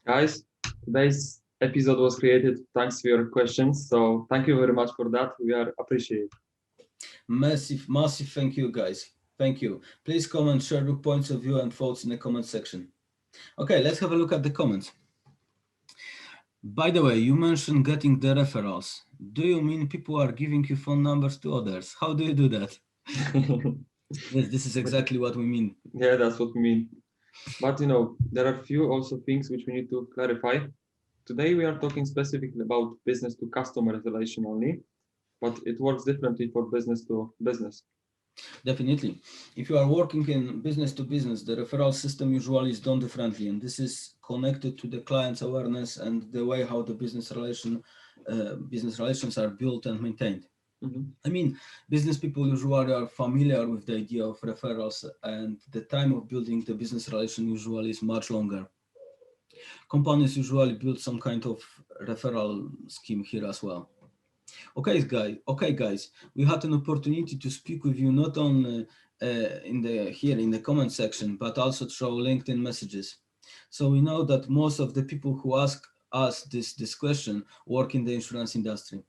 Guys, today's episode was created thanks to your questions. So thank you very much for that. We are appreciate. Massive thank you, guys. Thank you. Please comment, share your points of view and thoughts in the comment section. Okay, let's have a look at the comments. By the way, you mentioned getting the referrals. Do you mean people are giving you phone numbers to others? How do you do that? Yes, this is exactly what we mean. Yeah, that's what we mean. But there are few also things which we need to clarify. Today we are talking specifically about business to customer relation only, but it works differently for business to business. Definitely. If you are working in business to business, the referral system usually is done differently, and this is connected to the client's awareness and the way how the business relations are built and maintained. I mean, business people usually are familiar with the idea of referrals, and the time of building the business relation usually is much longer. Companies usually build some kind of referral scheme here as well. Okay, guys, we had an opportunity to speak with you not only in the comment section, but also through LinkedIn messages. So we know that most of the people who ask us this question work in the insurance industry.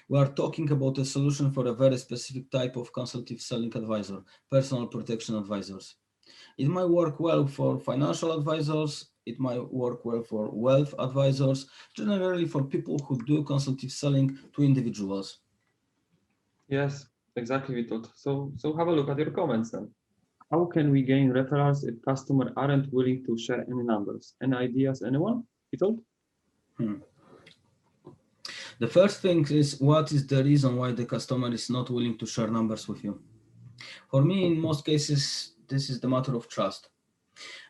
We are talking about a solution for a very specific type of consultative selling advisor, personal protection advisors. It might work well for financial advisors, it might work well for wealth advisors, generally for people who do consultative selling to individuals. Yes, exactly, Vitot. So have a look at your comments then. How can we gain referrals if customers aren't willing to share any numbers? Any ideas, anyone? Vitot? The first thing is, what is the reason why the customer is not willing to share numbers with you? For me, in most cases, this is the matter of trust.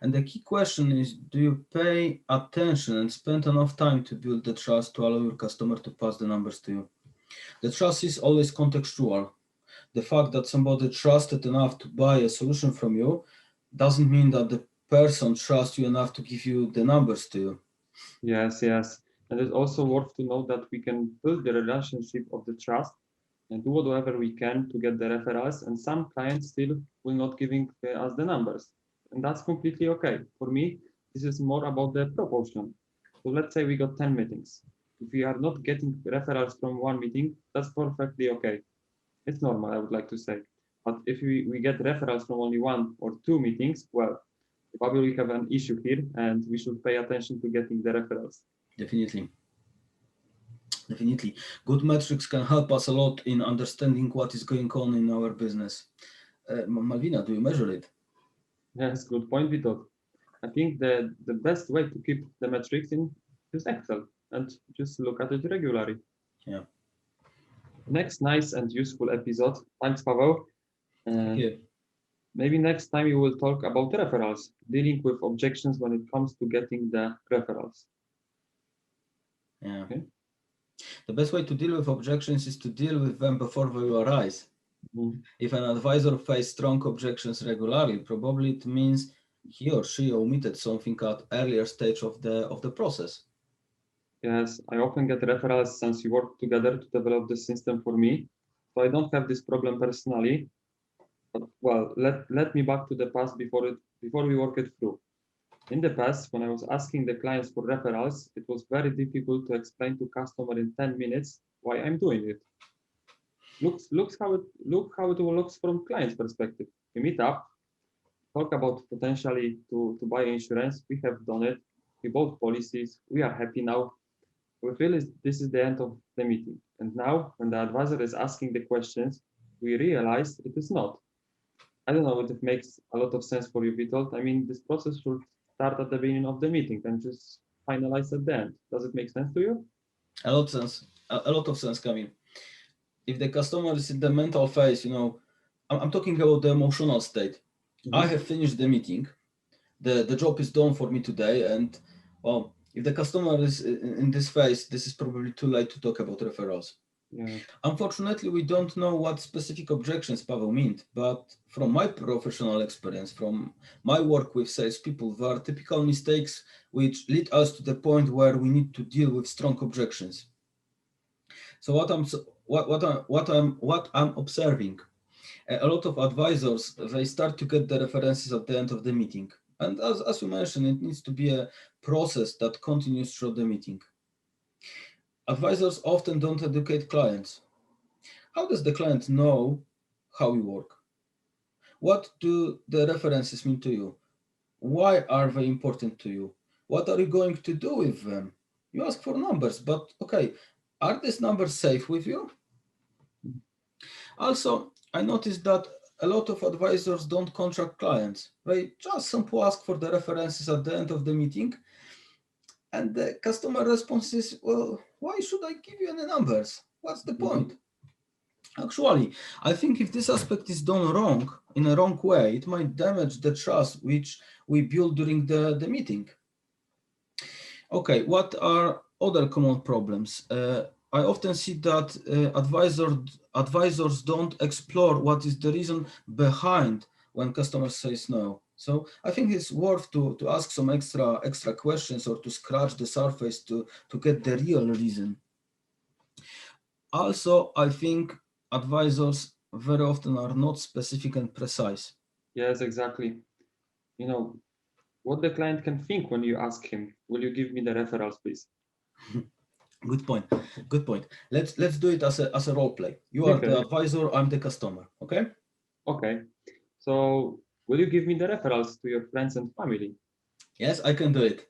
And the key question is, do you pay attention and spend enough time to build the trust to allow your customer to pass the numbers to you? The trust is always contextual. The fact that somebody trusted enough to buy a solution from you doesn't mean that the person trusts you enough to give you the numbers to you. Yes, yes. And it's also worth to know that we can build the relationship of the trust and do whatever we can to get the referrals. And some clients still will not giving us the numbers. And that's completely okay. For me, this is more about the proportion. So let's say we got 10 meetings. If we are not getting referrals from one meeting, that's perfectly okay. It's normal, I would like to say. But if we get referrals from only one or two meetings, well, probably we have an issue here and we should pay attention to getting the referrals. Definitely. Definitely. Good metrics can help us a lot in understanding what is going on in our business. Malvina, do you measure it? Yes, good point, Vitor. I think the best way to keep the metrics in is Excel and just look at it regularly. Yeah. Next nice and useful episode. Thanks, Pavel. Thank you. Maybe next time you will talk about referrals, dealing with objections when it comes to getting the referrals. Yeah. Okay. The best way to deal with objections is to deal with them before they arise. Mhm. If an advisor faces strong objections regularly, probably it means he or she omitted something at earlier stage of the process. Yes, I often get referrals since we work together to develop the system for me. So I don't have this problem personally. But well, let me back to the past before we work it through. In the past, when I was asking the clients for referrals, it was very difficult to explain to customer in 10 minutes why I'm doing it. Look how it looks from client's perspective. We meet up, talk about potentially to buy insurance. We have done it. We bought policies. We are happy now. We feel this is the end of the meeting. And now, when the advisor is asking the questions, we realize it is not. I don't know if it makes a lot of sense for you, Vitold. I mean, this process should start at the beginning of the meeting and just finalize at the end. Does it make sense to you? A lot of sense. A lot of sense, Kamil. If the customer is in the mental phase, I'm talking about the emotional state. I have finished the meeting. The job is done for me today, and well, if the customer is in this phase, this is probably too late to talk about referrals. Yeah. Unfortunately, we don't know what specific objections Pavel meant, but from my professional experience, from my work with salespeople, there are typical mistakes which lead us to the point where we need to deal with strong objections. So what I'm observing, a lot of advisors, they start to get the references at the end of the meeting. And as you mentioned, it needs to be a process that continues through the meeting. Advisors often don't educate clients. How does the client know how you work? What do the references mean to you? Why are they important to you? What are you going to do with them? You ask for numbers, but okay, are these numbers safe with you? Also, I noticed that a lot of advisors don't contract clients. They just simply ask for the references at the end of the meeting. And the customer response is, well, why should I give you any numbers? What's the point? Actually, I think if this aspect is done wrong, in a wrong way, it might damage the trust which we build during the meeting. Okay, what are other common problems? I often see that advisors don't explore what is the reason behind when customer says no. So I think it's worth to ask some extra questions or to scratch the surface to get the real reason. Also, I think advisors very often are not specific and precise. Yes, exactly. You know, what the client can think when you ask him, will you give me the referrals, please? Good point. Good point. Let's do it as a role play. You are the advisor, I'm the customer. Okay? Okay. So will you give me the referrals to your friends and family? Yes, I can do it.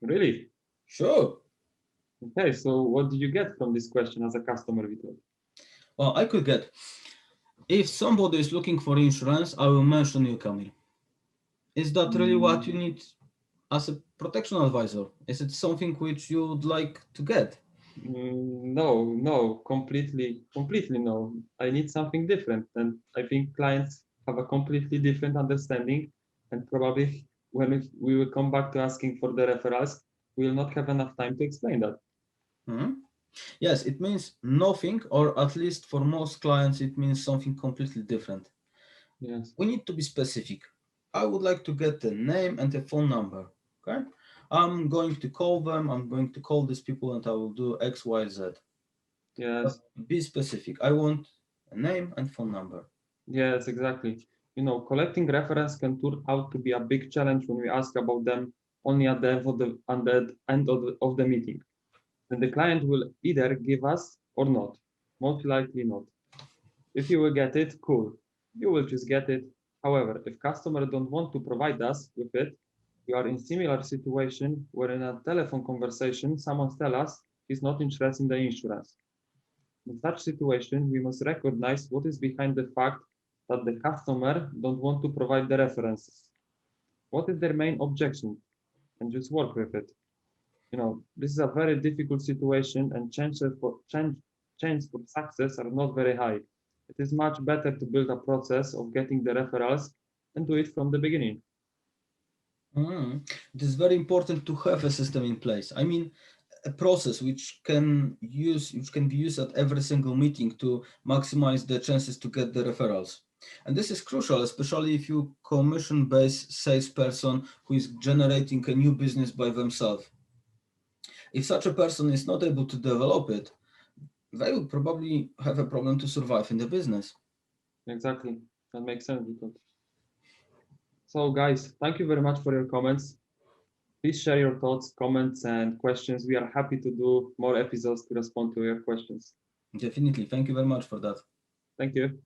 Really? Sure. Okay, so what do you get from this question as a customer, Vitor? Well, I could get, if somebody is looking for insurance, I will mention you, Kamil. Is that really what you need as a protection advisor? Is it something which you would like to get? No, completely no. I need something different. And I think clients have a completely different understanding. And probably when we will come back to asking for the referrals, we will not have enough time to explain that. Yes, it means nothing, or at least for most clients, it means something completely different. Yes. We need to be specific. I would like to get the name and the phone number. Okay, I'm going to call them. I'm going to call these people, and I will do X, Y, Z. Yes. But be specific. I want a name and phone number. Yes, exactly. You know, collecting reference can turn out to be a big challenge when we ask about them only at the end of the meeting. Then the client will either give us or not. Most likely not. If you will get it, cool. You will just get it. However, if customer don't want to provide us with it, we are in similar situation where in a telephone conversation, someone tell us he's not interested in the insurance. In such situation, we must recognize what is behind the fact that the customer don't want to provide the references. What is their main objection? And just work with it. You know, this is a very difficult situation and chances for success are not very high. It is much better to build a process of getting the referrals and do it from the beginning. It is very important to have a system in place. I mean, a process which can be used at every single meeting to maximize the chances to get the referrals. And this is crucial, especially if you commission-based salesperson who is generating a new business by themselves. If such a person is not able to develop it, they will probably have a problem to survive in the business. Exactly. That makes sense. So guys, thank you very much for your comments. Please share your thoughts, comments, and questions. We are happy to do more episodes to respond to your questions. Definitely. Thank you very much for that. Thank you.